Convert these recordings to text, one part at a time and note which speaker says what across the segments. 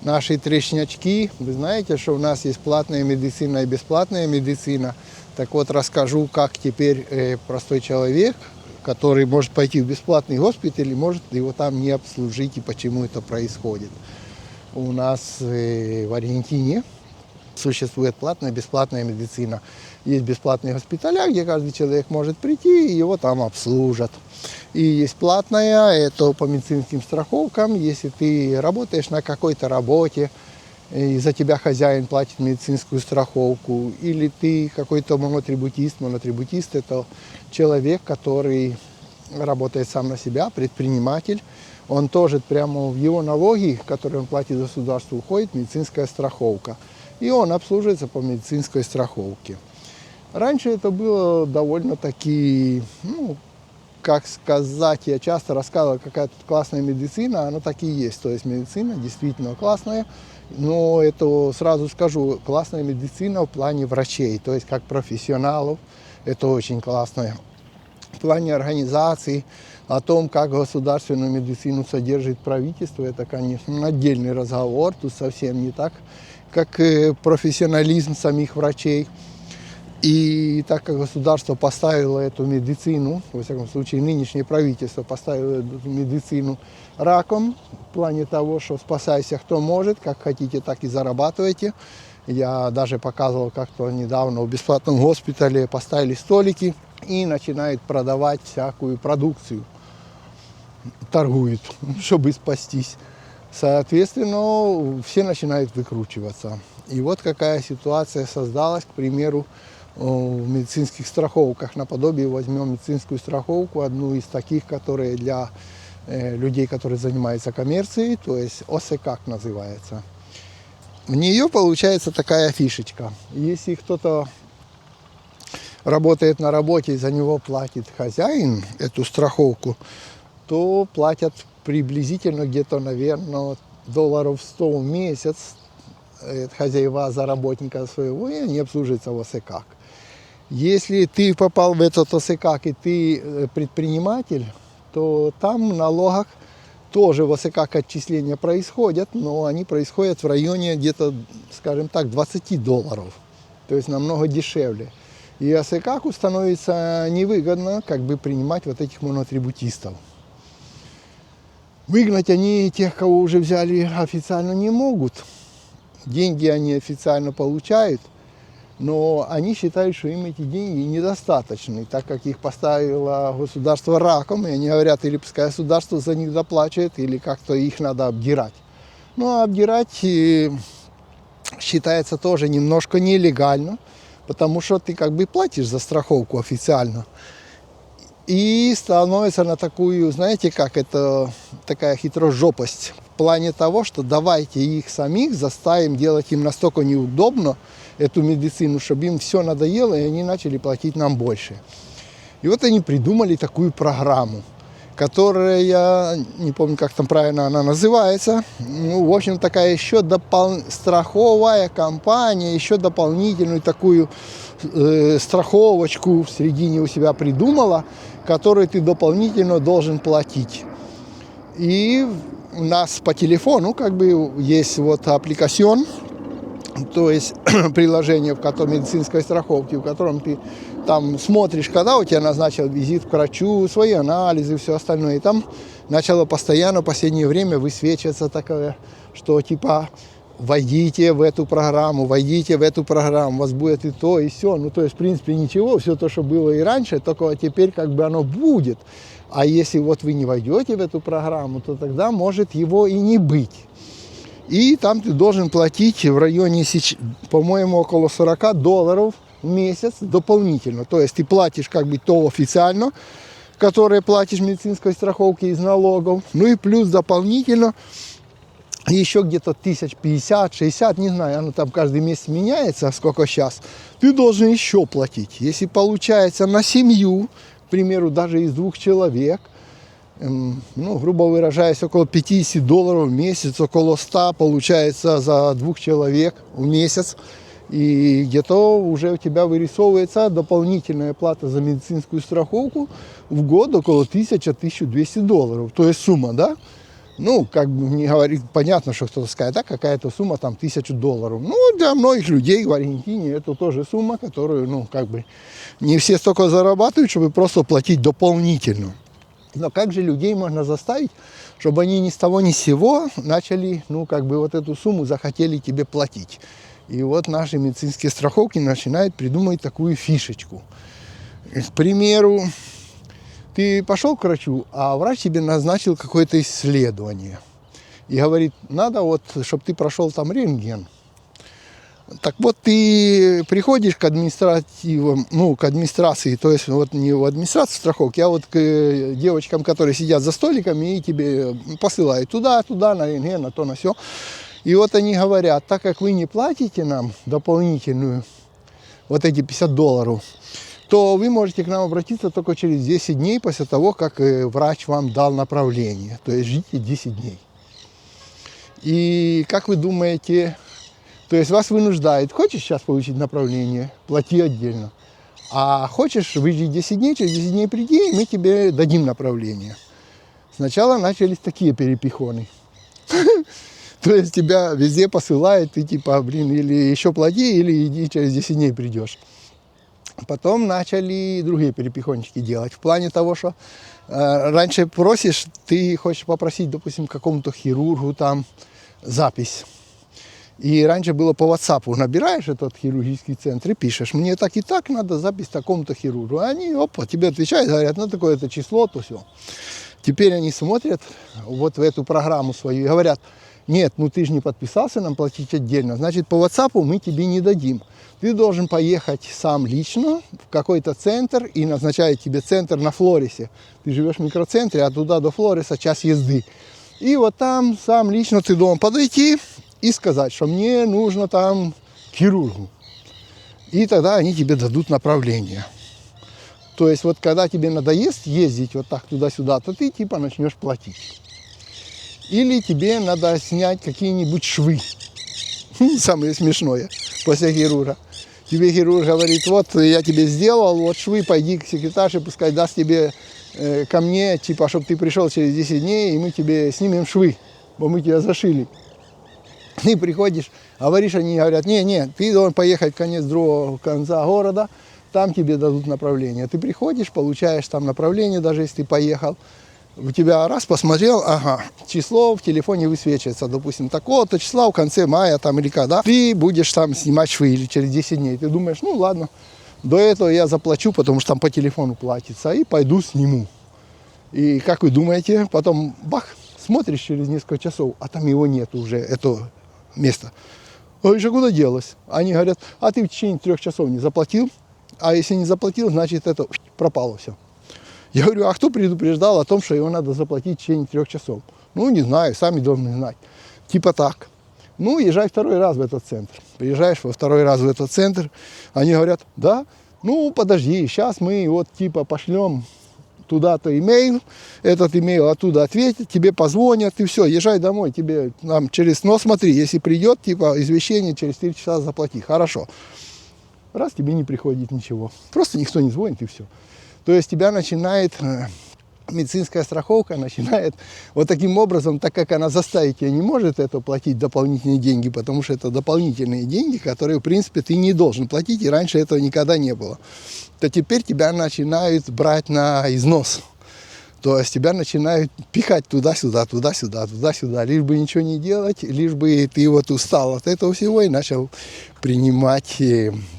Speaker 1: наши трешнячки. Вы знаете, что у нас есть платная медицина и бесплатная медицина. Так вот, расскажу, как теперь простой человек, который может пойти в бесплатный госпиталь, может его там не обслужить и почему это происходит. У нас в Аргентине существует платная и бесплатная медицина. Есть бесплатные госпиталя, где каждый человек может прийти и его там обслужат. И есть платная, это по медицинским страховкам. Если ты работаешь на какой-то работе, и за тебя хозяин платит медицинскую страховку, или ты какой-то монотрибутист. Монотрибутист – это человек, который работает сам на себя, предприниматель. Он тоже прямо в его налоги, которые он платит государству, уходит медицинская страховка. И он обслуживается по медицинской страховке. Раньше это было довольно-таки, как сказать, я часто рассказывал, какая тут классная медицина, она так и есть. То есть медицина действительно классная, но это, сразу скажу, классная медицина в плане врачей, то есть как профессионалов, это очень классная. В плане организации, о том, как государственную медицину содержит правительство, это, конечно, отдельный разговор, тут совсем не так, как профессионализм самих врачей. И так как государство поставило эту медицину, во всяком случае нынешнее правительство поставило эту медицину раком, в плане того, что спасайся кто может, как хотите, так и зарабатывайте. Я даже показывал как-то недавно в бесплатном госпитале, поставили столики и начинают продавать всякую продукцию. Торгуют, чтобы спастись. Соответственно, все начинают выкручиваться. И вот какая ситуация создалась, к примеру, в медицинских страховках. Наподобие возьмем медицинскую страховку, одну из таких, которые для людей, которые занимаются коммерцией, то есть ОСК называется. В нее получается такая фишечка. Если кто-то работает на работе и за него платит хозяин эту страховку, то платят приблизительно где-то, наверное, долларов 100 в месяц хозяева за работника своего, и они обслуживаются в ОСК. Если ты попал в этот ОСК и ты предприниматель, то там в налогах тоже в ОСК отчисления происходят, но они происходят в районе где-то, скажем так, $20, то есть намного дешевле. И ОСК становится невыгодно как бы принимать вот этих монотрибутистов. Выгнать они тех, кого уже взяли, официально не могут. Деньги они официально получают, но они считают, что им эти деньги недостаточны, так как их поставило государство раком, и они говорят, или пускай государство за них доплачивает, или как-то их надо обдирать. Ну, а обдирать считается тоже немножко нелегально, потому что ты как бы платишь за страховку официально. И становится на такую, знаете, как это, такая хитрожопость в плане того, что давайте их самих заставим делать им настолько неудобно эту медицину, чтобы им все надоело, и они начали платить нам больше. И вот они придумали такую программу, которая, я не помню, как там правильно она называется, в общем, такая еще страховая компания, еще дополнительную такую страховочку в середине у себя придумала, которую ты дополнительно должен платить. И у нас по телефону как бы есть вот аппликацион, то есть приложение, в котором медицинской страховки, в котором ты там смотришь, когда у тебя назначил визит к врачу, свои анализы, все остальное. И там начало постоянно в последнее время высвечиваться такое, что типа войдите в эту программу, у вас будет и то, и все. Ну, то есть, в принципе, ничего, все то, что было и раньше, только теперь как бы оно будет. А если вот вы не войдете в эту программу, то тогда может его и не быть. И там ты должен платить в районе, по-моему, около $40 в месяц дополнительно. То есть ты платишь как бы то официально, которое платишь медицинской страховке из налогов, ну и плюс дополнительно еще где-то 50-60, не знаю, оно там каждый месяц меняется, сколько сейчас, ты должен еще платить. Если получается на семью, к примеру, даже из 2 человек, грубо выражаясь, около $50 в месяц, около 100 получается за 2 человек в месяц. И где-то уже у тебя вырисовывается дополнительная плата за медицинскую страховку в год около $1000-1200. То есть сумма, да? Ну, как бы не говорит, понятно, что кто-то скажет, да, какая-то сумма, там, $1000. Ну, для многих людей в Аргентине это тоже сумма, которую, ну, как бы, не все столько зарабатывают, чтобы просто платить дополнительно. Но как же людей можно заставить, чтобы они ни с того ни с сего начали, ну, как бы, вот эту сумму захотели тебе платить? И вот наши медицинские страховки начинают придумывать такую фишечку. К примеру, ты пошел к врачу, а врач тебе назначил какое-то исследование. И говорит, надо вот, чтобы ты прошел там рентген. Так вот, ты приходишь к административам, ну, к администрации, то есть вот не в администрацию страховки, а вот к девочкам, которые сидят за столиками и тебе посылают туда, на рентген, на то, на все. И вот они говорят, так как вы не платите нам дополнительную, вот эти $50, то вы можете к нам обратиться только через 10 дней после того, как врач вам дал направление. То есть ждите 10 дней. И как вы думаете, то есть вас вынуждают, хочешь сейчас получить направление, плати отдельно. А хочешь, выжди 10 дней, через 10 дней приди, и мы тебе дадим направление. Сначала начались такие перепихоны. То есть тебя везде посылают, ты типа, блин, или еще плати, или иди через 10 дней придешь. Потом начали другие перепихончики делать. В плане того, что раньше просишь, ты хочешь попросить, допустим, какому-то хирургу там запись. И раньше было по WhatsApp, набираешь этот хирургический центр и пишешь, мне так и так надо запись такому-то хирургу. А они, опа, тебе отвечают, говорят, ну такое-то число, то все. Теперь они смотрят вот в эту программу свою и говорят, нет, ну ты же не подписался нам платить отдельно, значит по WhatsApp мы тебе не дадим. Ты должен поехать сам лично в какой-то центр и назначают тебе центр на Флорисе. Ты живешь в микроцентре, а туда до Флориса час езды. И вот там сам лично ты должен подойти и сказать, что мне нужно там к хирургу. И тогда они тебе дадут направление. То есть вот когда тебе надоест ездить вот так туда-сюда, то ты типа начнешь платить. Или тебе надо снять какие-нибудь швы. Самое смешное после хирурга. Тебе хирург говорит, вот я тебе сделал, вот швы, пойди к секретарше, пускай даст тебе ко мне, типа, чтобы ты пришел через 10 дней, и мы тебе снимем швы, бо мы тебя зашили. Ты приходишь, говоришь, они говорят, не, ты должен поехать в конец другого конца города, там тебе дадут направление. Ты приходишь, получаешь там направление, даже если ты поехал, у тебя раз посмотрел, ага, число в телефоне высвечивается, допустим, такого-то числа в конце мая там или когда, ты будешь там снимать швы или через 10 дней. Ты думаешь, ну ладно, до этого я заплачу, потому что там по телефону платится, и пойду сниму. И как вы думаете, потом бах, смотришь через несколько часов, а там его нет уже, это место. А еще куда делось? Они говорят, а ты в течение 3 часов не заплатил, а если не заплатил, значит это пропало все. Я говорю, а кто предупреждал о том, что его надо заплатить в течение 3 часов? Ну, не знаю, сами должны знать. Типа так. Ну, езжай второй раз в этот центр. Приезжаешь во второй раз в этот центр, они говорят, да, ну, подожди, сейчас мы вот типа пошлем туда-то имейл, этот имейл оттуда ответит, тебе позвонят, и все, езжай домой, тебе нам через, но смотри, если придет, типа, извещение, через 3 часа заплати, хорошо. Раз тебе не приходит ничего, просто никто не звонит, и все. То есть тебя начинает, медицинская страховка начинает вот таким образом, так как она заставить тебя не может это платить дополнительные деньги, потому что это дополнительные деньги, которые, в принципе, ты не должен платить, и раньше этого никогда не было, то теперь тебя начинают брать на износ. То есть тебя начинают пихать туда-сюда, туда-сюда, туда-сюда, лишь бы ничего не делать, лишь бы ты вот устал от этого всего и начал принимать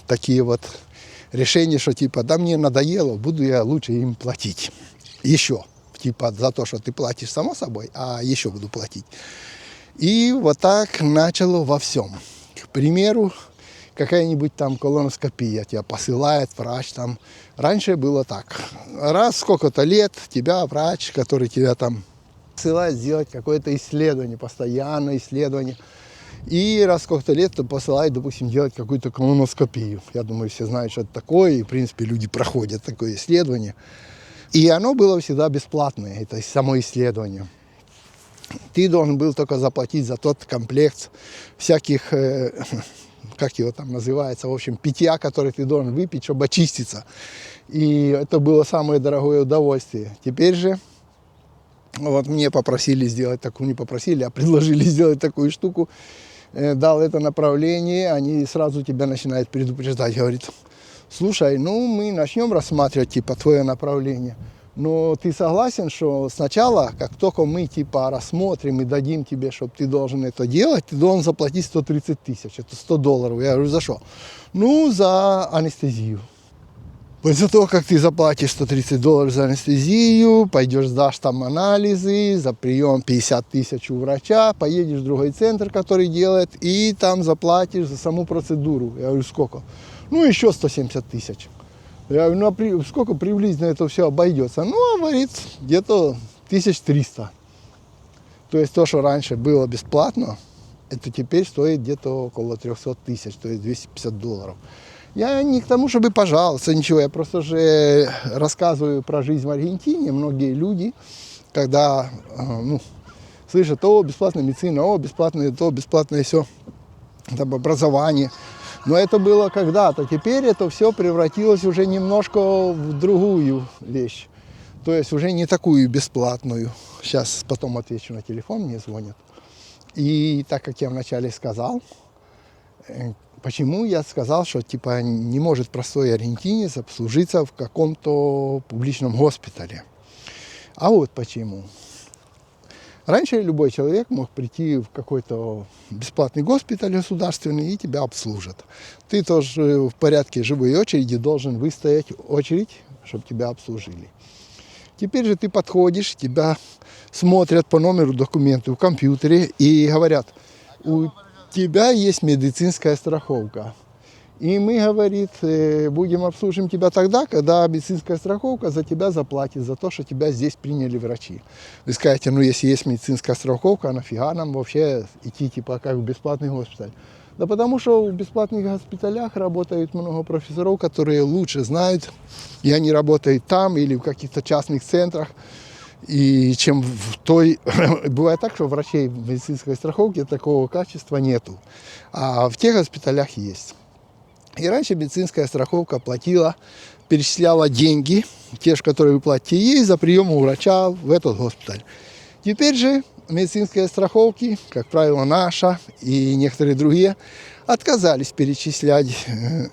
Speaker 1: такие вот решение, что типа, да мне надоело, буду я лучше им платить. Еще, типа, за то, что ты платишь само собой, а еще буду платить. И вот так начало во всем. К примеру, какая-нибудь там колоноскопия тебя посылает врач там. Раньше было так. Раз в сколько-то лет тебя врач, который тебя там посылает сделать какое-то исследование, постоянное исследование. И раз в сколько-то лет посылает, допустим, делать какую-то колоноскопию. Я думаю, все знают, что это такое, и, в принципе, люди проходят такое исследование. И оно было всегда бесплатное, это само исследование. Ты должен был только заплатить за тот комплект всяких, как его там называется, в общем, питья, который ты должен выпить, чтобы очиститься. И это было самое дорогое удовольствие. Теперь же Вот мне попросили сделать такую, не попросили, а предложили сделать такую штуку. Дал это направление, они сразу тебя начинают предупреждать, говорит, слушай, ну мы начнем рассматривать типа твое направление, но ты согласен, что сначала, как только мы типа рассмотрим и дадим тебе, чтобы ты должен это делать, ты должен заплатить 130 тысяч, это $100. Я говорю, за что? Ну, за анестезию. После того, как ты заплатишь $130 за анестезию, пойдешь, сдашь там анализы, за прием 50 тысяч у врача, поедешь в другой центр, который делает, и там заплатишь за саму процедуру. Я говорю, сколько? Ну, еще 170 тысяч. Я говорю, ну, а сколько приблизительно это все обойдется? Ну, говорит, где-то 1300. То есть то, что раньше было бесплатно, это теперь стоит где-то около 300 тысяч, то есть $250. Я не к тому, чтобы пожаловаться, ничего, я просто же рассказываю про жизнь в Аргентине. Многие люди, когда слышат, о, бесплатная медицина, о, бесплатное то, бесплатное все, там, образование. Но это было когда-то, теперь это все превратилось уже немножко в другую вещь. То есть уже не такую бесплатную. Сейчас потом отвечу на телефон, мне звонят. И так как я вначале сказал, почему я сказал, что типа не может простой аргентинец обслужиться в каком-то публичном госпитале. А вот почему. Раньше любой человек мог прийти в какой-то бесплатный госпиталь государственный и тебя обслужат. Ты тоже в порядке живой очереди должен выстоять очередь, чтобы тебя обслужили. Теперь же ты подходишь, тебя смотрят по номеру документа в компьютере и говорят, у тебя есть медицинская страховка. И мы, говорит, будем обслуживать тебя тогда, когда медицинская страховка за тебя заплатит, за то, что тебя здесь приняли врачи. Вы скажете, ну если есть медицинская страховка, нафига нам вообще идти типа как в бесплатный госпиталь? Да потому что в бесплатных госпиталях работают много профессоров, которые лучше знают, и они работают там или в каких-то частных центрах. И чем в той... Бывает так, что врачей в медицинской страховке такого качества нету, а в тех госпиталях есть. И раньше медицинская страховка платила, перечисляла деньги, те же, которые вы платите ей, за прием у врача в этот госпиталь. Теперь же медицинские страховки, как правило, наша и некоторые другие, отказались перечислять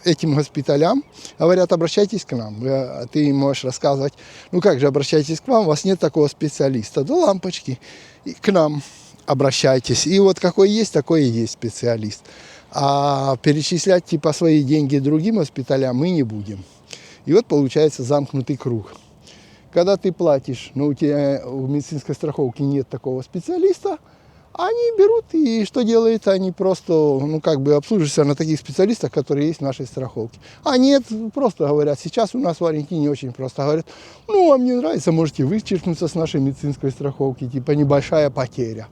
Speaker 1: этим госпиталям. Говорят, обращайтесь к нам. Ты можешь рассказывать, ну как же, обращайтесь к вам, у вас нет такого специалиста. Да лампочки, и к нам обращайтесь. И вот какой есть, такой и есть специалист. А перечислять типа свои деньги другим госпиталям мы не будем. И вот получается замкнутый круг. Когда ты платишь, но у тебя в медицинской страховке нет такого специалиста, они берут и что делают? Они просто, обслуживаются на таких специалистах, которые есть в нашей страховке. А нет, просто говорят, сейчас у нас в Аргентине очень просто говорят, ну, вам не нравится, можете вычеркнуться с нашей медицинской страховки, типа небольшая потеря.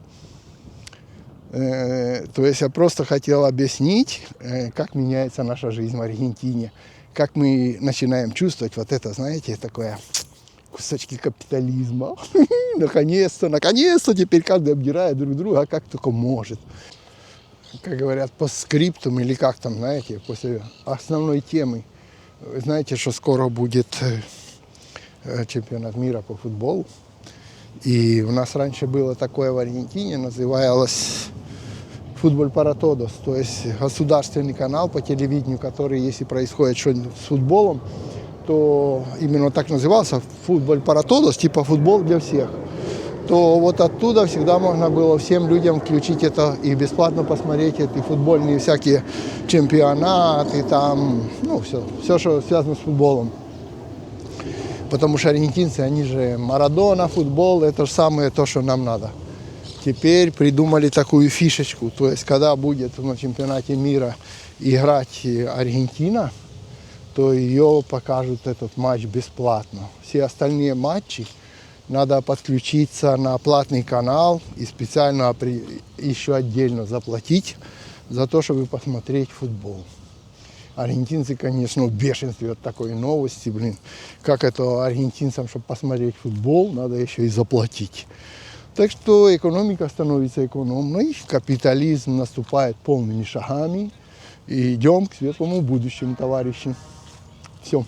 Speaker 1: То есть я просто хотел объяснить, как меняется наша жизнь в Аргентине, как мы начинаем чувствовать вот это, знаете, такое кусочки капитализма. Наконец-то теперь каждый обдирает друг друга, как только может. Как говорят, по скриптум или как там, знаете, после основной темы. Вы знаете, что скоро будет чемпионат мира по футболу. И у нас раньше было такое в Аргентине, называлось «Футболь para todos», то есть государственный канал по телевидению, который, если происходит что-нибудь с футболом, то именно так назывался «Футболь para todos», типа футбол для всех, то вот оттуда всегда можно было всем людям включить это и бесплатно посмотреть эти футбольные всякие чемпионаты, там, все, что связано с футболом. Потому что аргентинцы, они же Марадона, футбол, это же самое то, что нам надо. Теперь придумали такую фишечку, то есть когда будет на чемпионате мира играть Аргентина, то ее покажут этот матч бесплатно. Все остальные матчи надо подключиться на платный канал и специально еще отдельно заплатить за то, чтобы посмотреть футбол. Аргентинцы, конечно, в бешенстве от такой новости, как это аргентинцам, чтобы посмотреть футбол, надо еще и заплатить. Так что экономика становится экономной, капитализм наступает полными шагами, и идем к светлому будущему, товарищи. Все.